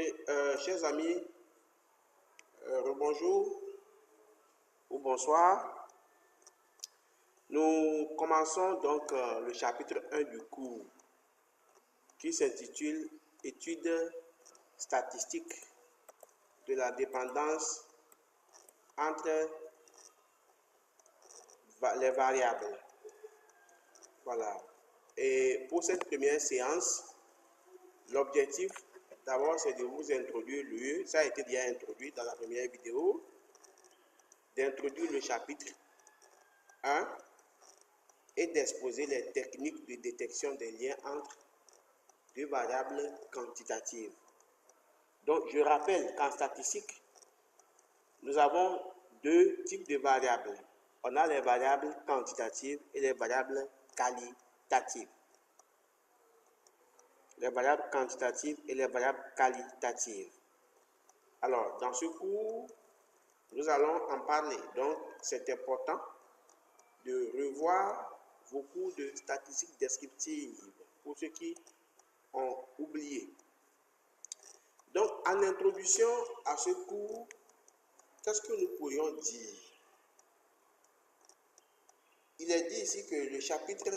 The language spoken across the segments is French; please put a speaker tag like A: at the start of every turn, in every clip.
A: Chers amis, rebonjour ou bonsoir. Nous commençons donc le chapitre 1 du cours qui s'intitule Études statistiques de la dépendance entre les variables. Voilà. Et pour cette première séance, l'objectif d'abord c'est de vous introduire ça a été déjà introduit dans la première vidéo, d'introduire le chapitre 1 et d'exposer les techniques de détection des liens entre deux variables quantitatives. Donc, je rappelle qu'en statistique, nous avons deux types de variables. On a les variables quantitatives et les variables qualitatives. Les variables quantitatives et les variables qualitatives. Alors, dans ce cours, nous allons en parler. Donc, c'est important de revoir vos cours de statistiques descriptives pour ceux qui ont oublié. Donc, en introduction à ce cours, qu'est-ce que nous pourrions dire? Il est dit ici que le chapitre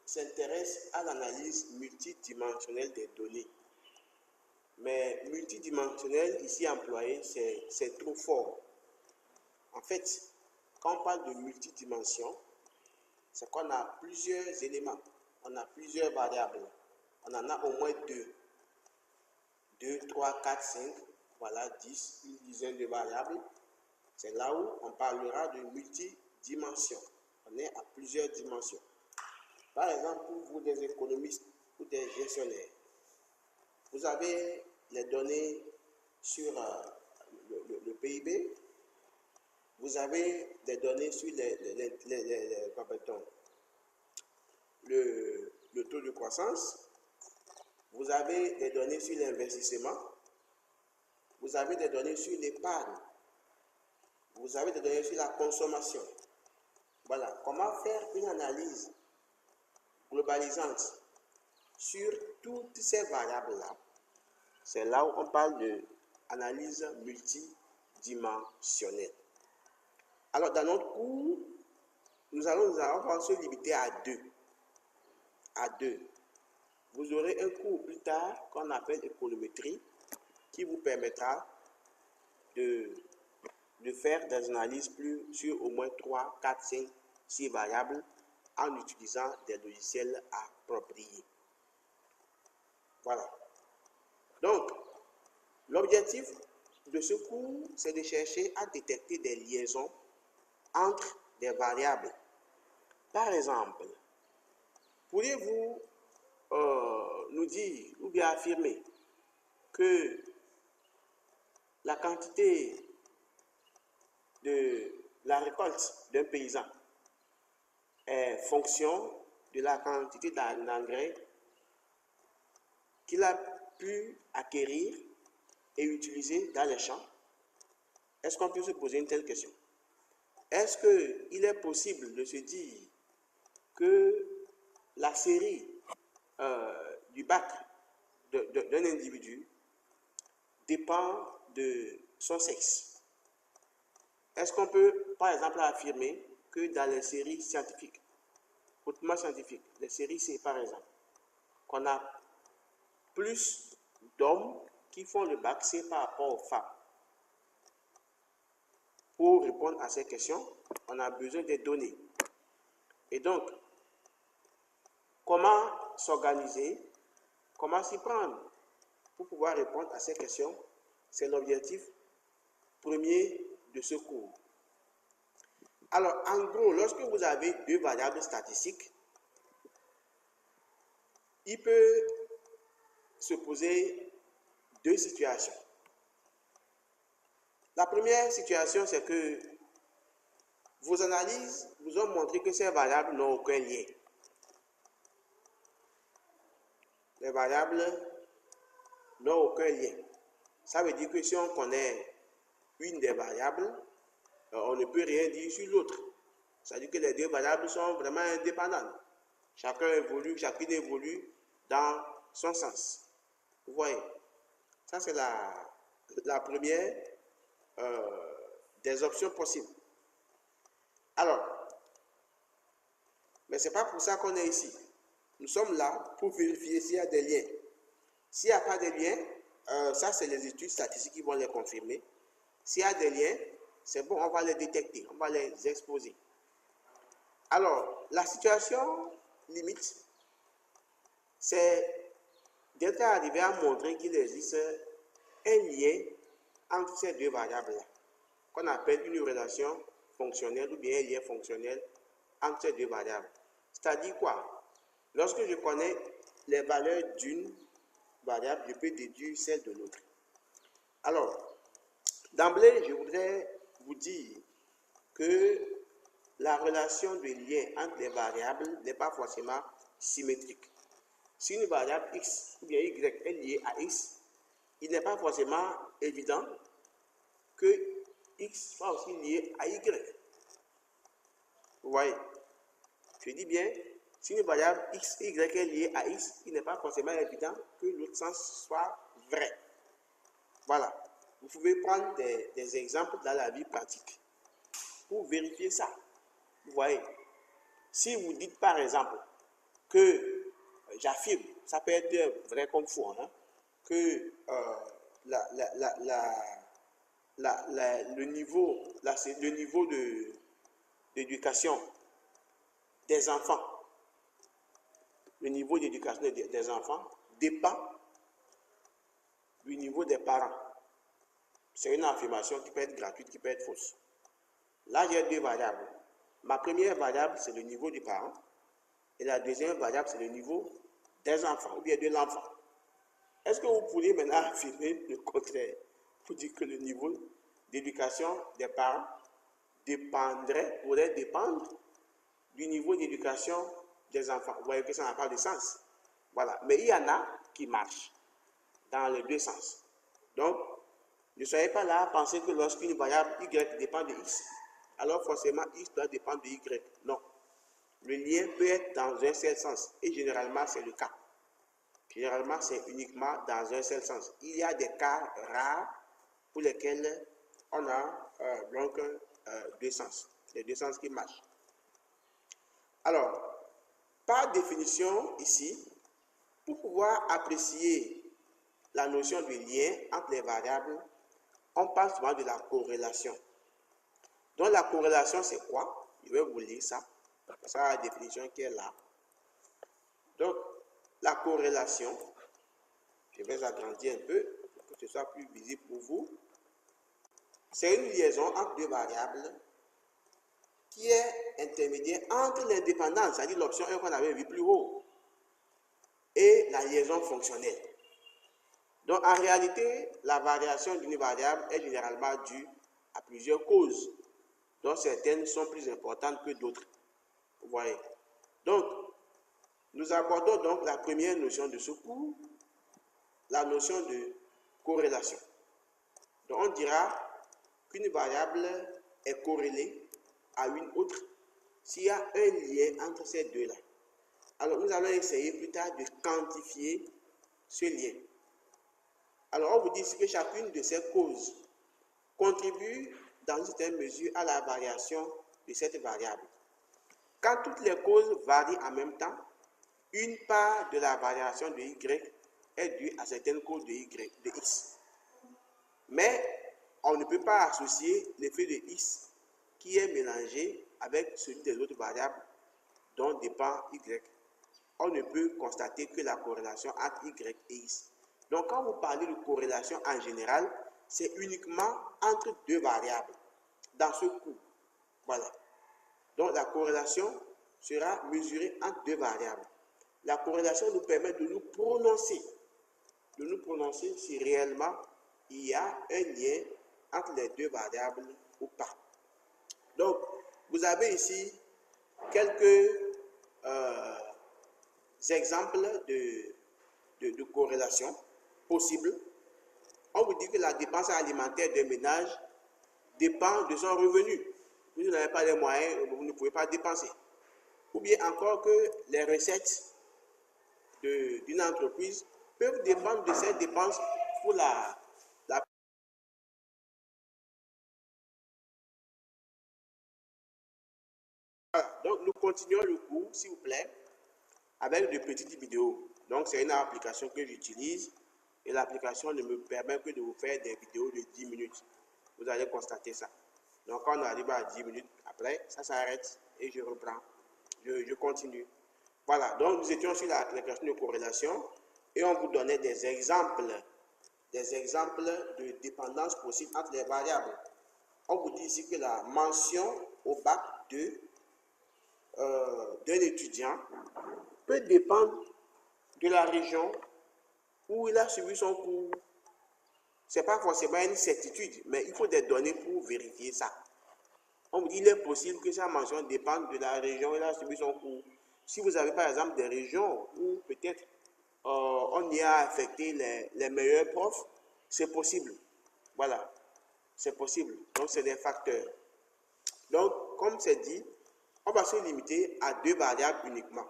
A: s'intéresse à l'analyse multidimensionnelle des données. Mais multidimensionnel, ici employé, c'est trop fort. En fait, quand on parle de multidimension, c'est qu'on a plusieurs éléments, on a plusieurs variables. On en a au moins 2, 3, 4, 5, voilà 10, une dizaine de variables. C'est là où on parlera de multidimension. On est à plusieurs dimensions. Par exemple, pour vous des économistes ou des gestionnaires, vous avez les données sur le PIB, vous avez des données sur le taux de croissance, vous avez des données sur l'investissement, vous avez des données sur l'épargne, vous avez des données sur la consommation. Voilà, comment faire une analyse globalisante sur toutes ces variables-là? C'est là où on parle d'analyse multidimensionnelle. Alors, dans notre cours, nous allons se limiter à deux. Vous aurez un cours plus tard qu'on appelle économétrie qui vous permettra de faire des analyses sur au moins 3, 4, 5, 6 variables en utilisant des logiciels appropriés. Voilà. Donc, l'objectif de ce cours, c'est de chercher à détecter des liaisons entre des variables. Par exemple, pourriez-vous nous dire ou bien affirmer que la quantité de la récolte d'un paysan est fonction de la quantité d'engrais qu'il a pu acquérir et utiliser dans les champs? Est-ce qu'on peut se poser une telle question? Est-ce qu'il est possible de se dire que la série du bac d'un individu dépend de son sexe? Est-ce qu'on peut, par exemple, affirmer que dans les séries scientifiques, hautement scientifiques, les séries C par exemple, qu'on a plus d'hommes qui font le bac C par rapport aux femmes? Pour répondre à ces questions, on a besoin des données. Et donc, comment s'organiser, comment s'y prendre pour pouvoir répondre à ces questions? C'est l'objectif premier de ce cours. Alors, en gros, lorsque vous avez deux variables statistiques, il peut se poser deux situations. La première situation, c'est que vos analyses vous ont montré que ces variables n'ont aucun lien. Les variables n'ont aucun lien. Ça veut dire que si on connaît une des variables, on ne peut rien dire sur l'autre. C'est-à-dire que les deux variables sont vraiment indépendantes. Chacune évolue dans son sens. Vous voyez. Ça, c'est la première des options possibles. Alors, mais ce n'est pas pour ça qu'on est ici. Nous sommes là pour vérifier s'il y a des liens. S'il n'y a pas de liens, ça, c'est les études statistiques qui vont les confirmer. S'il y a des liens, c'est bon, on va les détecter, on va les exposer. Alors, la situation limite, c'est d'être arrivé à montrer qu'il existe un lien entre ces deux variables-là, qu'on appelle une relation fonctionnelle ou bien un lien fonctionnel entre ces deux variables. C'est-à-dire quoi? Lorsque je connais les valeurs d'une variable, je peux déduire celle de l'autre. Alors, d'emblée, je voudrais vous dire que la relation de lien entre les variables n'est pas forcément symétrique. Si une variable x ou bien y est liée à x, il n'est pas forcément évident que x soit aussi lié à y. Vous voyez? Je dis bien, si une variable x, y est liée à x, il n'est pas forcément évident que l'autre sens soit vrai. Voilà. Vous pouvez prendre des exemples dans la vie pratique pour vérifier ça. Vous voyez? Si vous dites par exemple que, j'affirme, ça peut être vrai comme faux, hein, que le niveau d'éducation des enfants, le niveau d'éducation des enfants dépend du niveau des parents. C'est une affirmation qui peut être gratuite, qui peut être fausse. Là, j'ai deux variables. Ma première variable, c'est le niveau du parent. Et la deuxième variable, c'est le niveau des enfants, ou bien de l'enfant. Est-ce que vous pourriez maintenant affirmer le contraire pour dire que le niveau d'éducation des parents pourrait dépendre du niveau d'éducation des enfants? Vous voyez que ça n'a pas de sens. Voilà. Mais il y en a qui marchent dans les deux sens. Donc, ne soyez pas là à penser que lorsqu'une variable y dépend de x, alors forcément x doit dépendre de y. Non. Le lien peut être dans un seul sens et généralement c'est le cas. Généralement c'est uniquement dans un seul sens. Il y a des cas rares pour lesquels on a donc deux sens. Les deux sens qui marchent. Alors, par définition ici, pour pouvoir apprécier la notion de lien entre les variables, on parle souvent de la corrélation. Donc la corrélation c'est quoi? Je vais vous lire ça. C'est la définition qui est là. Donc, la corrélation, je vais agrandir un peu pour que ce soit plus visible pour vous. C'est une liaison entre deux variables qui est intermédiaire entre l'indépendance, c'est-à-dire l'option 1 qu'on avait vu plus haut, et la liaison fonctionnelle. Donc, en réalité, la variation d'une variable est généralement due à plusieurs causes, dont certaines sont plus importantes que d'autres. Vous voyez. Donc, nous abordons donc la première notion de ce cours, la notion de corrélation. Donc, on dira qu'une variable est corrélée à une autre s'il y a un lien entre ces deux-là. Alors, nous allons essayer plus tard de quantifier ce lien. Alors, on vous dit que chacune de ces causes contribue dans une certaine mesure à la variation de cette variable. Quand toutes les causes varient en même temps, une part de la variation de y est due à certaines causes de x. Mais on ne peut pas associer l'effet de x qui est mélangé avec celui des autres variables dont dépend y. On ne peut constater que la corrélation entre y et x. Donc quand vous parlez de corrélation en général, c'est uniquement entre deux variables dans ce cours. Voilà. Donc la corrélation sera mesurée entre deux variables. La corrélation nous permet de nous prononcer si réellement il y a un lien entre les deux variables ou pas. Donc, vous avez ici quelques exemples de corrélation possibles. On vous dit que la dépense alimentaire des ménages dépend de son revenu. Vous n'avez pas les moyens, vous ne pouvez pas dépenser. Ou bien encore que les recettes d'une entreprise peuvent dépendre de ces dépenses pour la voilà. Donc, nous continuons le cours, s'il vous plaît, avec de petites vidéos. Donc, c'est une application que j'utilise et l'application ne me permet que de vous faire des vidéos de 10 minutes. Vous allez constater ça. Donc, quand on arrive à 10 minutes, après, ça s'arrête et je reprends. Je continue. Voilà, donc nous étions sur la question de corrélation et on vous donnait des exemples de dépendance possible entre les variables. On vous dit ici que la mention au bac d'un étudiant peut dépendre de la région où il a suivi son cours. Ce n'est pas forcément une certitude, mais il faut des données pour vérifier ça. On vous dit qu'il est possible que sa mention dépende de la région où il a suivi son cours. Si vous avez par exemple des régions où peut-être on y a affecté les meilleurs profs, c'est possible. Voilà, c'est possible. Donc, c'est des facteurs. Donc, comme c'est dit, on va se limiter à 2 variables uniquement.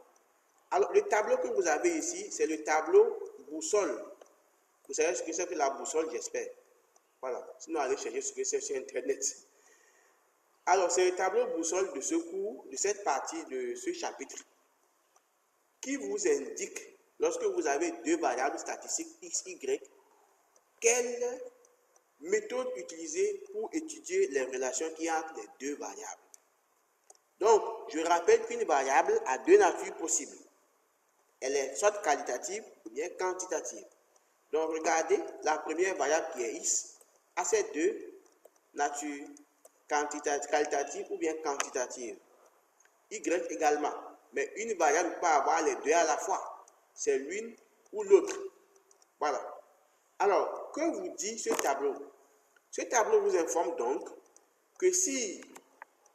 A: Alors, le tableau que vous avez ici, c'est le tableau boussole. Vous savez ce que c'est que la boussole, j'espère. Voilà, sinon allez chercher ce que c'est sur Internet. Alors, c'est le tableau boussole de ce cours, de cette partie de ce chapitre, qui vous indique, lorsque vous avez 2 variables statistiques x, y, quelle méthode utiliser pour étudier les relations qu'il y a entre les 2 variables. Donc, je rappelle qu'une variable a 2 natures possibles. Elle est soit qualitative ou bien quantitative. Donc, regardez, la première variable qui est x a ces 2 natures, qualitative ou bien quantitative. Y également. Mais une variable ne peut pas avoir les 2 à la fois. C'est l'une ou l'autre. Voilà. Alors, que vous dit ce tableau? Ce tableau vous informe donc que si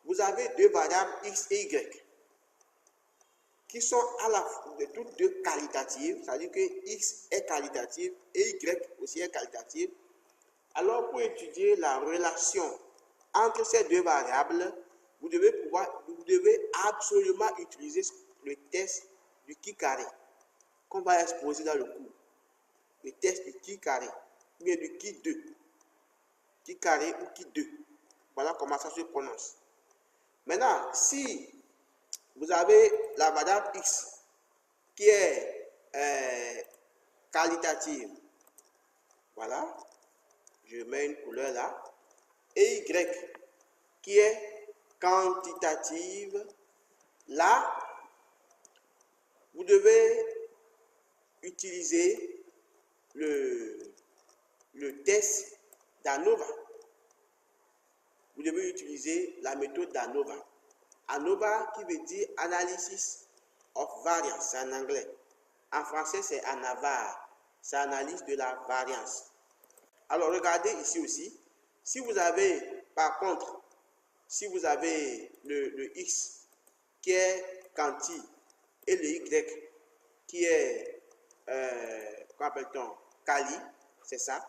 A: vous avez 2 variables x et y qui sont à la fois toutes 2 qualitatives, c'est-à-dire que x est qualitative et y aussi est qualitative, alors pour étudier la relation entre ces 2 variables, vous devez absolument utiliser le test du qui carré qu'on va exposer dans le cours. Le test du qui carré, ou bien du qui 2. Qui carré ou qui 2. Voilà comment ça se prononce. Maintenant, si vous avez la variable x qui est qualitative, voilà, je mets une couleur là, et y qui est quantitative, là, vous devez utiliser le test d'ANOVA. Vous devez utiliser la méthode d'ANOVA. ANOVA qui veut dire Analysis of Variance, c'est en anglais. En français, c'est ANAVAR, c'est analyse de la variance. Alors, regardez ici aussi. Si vous avez, par contre, si vous avez le x qui est quanti et le y qui est, comment appelle-t-on, quali, c'est ça,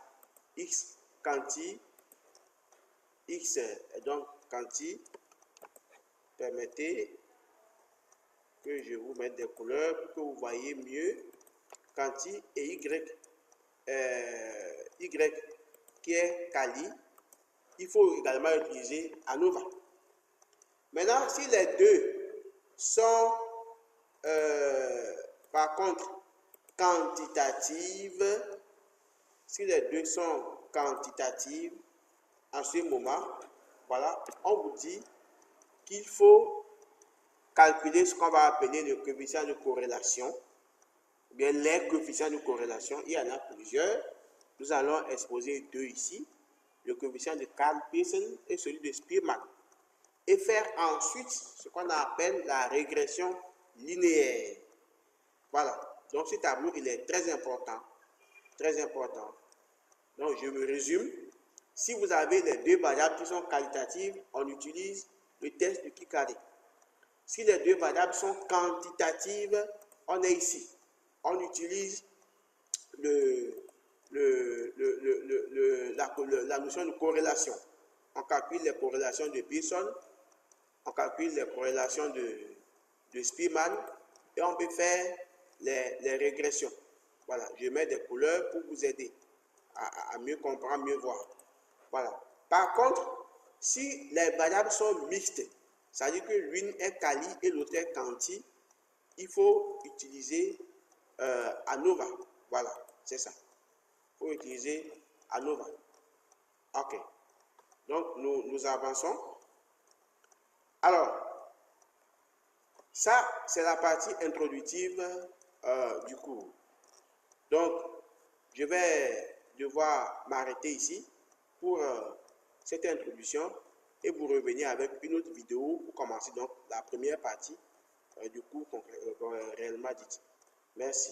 A: x quanti, x est donc quanti, permettez que je vous mette des couleurs pour que vous voyez mieux, quanti et y qui est quali, il faut également utiliser ANOVA. Maintenant, si les 2 sont par contre quantitatives, si les 2 sont quantitatives, en ce moment, voilà, on vous dit qu'il faut calculer ce qu'on va appeler le coefficient de corrélation, ou bien les coefficients de corrélation. Il y en a plusieurs. Nous allons exposer 2 ici, le coefficient de Karl Pearson et celui de Spearman. Et faire ensuite ce qu'on appelle la régression linéaire. Voilà. Donc ce tableau, il est très important. Très important. Donc je me résume. Si vous avez les 2 variables qui sont qualitatives, on utilise le test de qui carré. Si les 2 variables sont quantitatives, on est ici. On utilise la notion de corrélation. On calcule les corrélations de Pearson, on calcule les corrélations de Spearman et on peut faire les régressions. Voilà, je mets des couleurs pour vous aider à mieux comprendre, mieux voir. Voilà. Par contre, si les variables sont mixtes, c'est-à-dire que l'une est quali et l'autre est quanti, il faut utiliser ANOVA. Voilà, c'est ça. Il faut utiliser ANOVA. OK. Donc, nous avançons. Alors, ça, c'est la partie introductive du cours. Donc, je vais devoir m'arrêter ici pour cette introduction et vous revenir avec une autre vidéo pour commencer donc la première partie du cours réellement dit. Merci.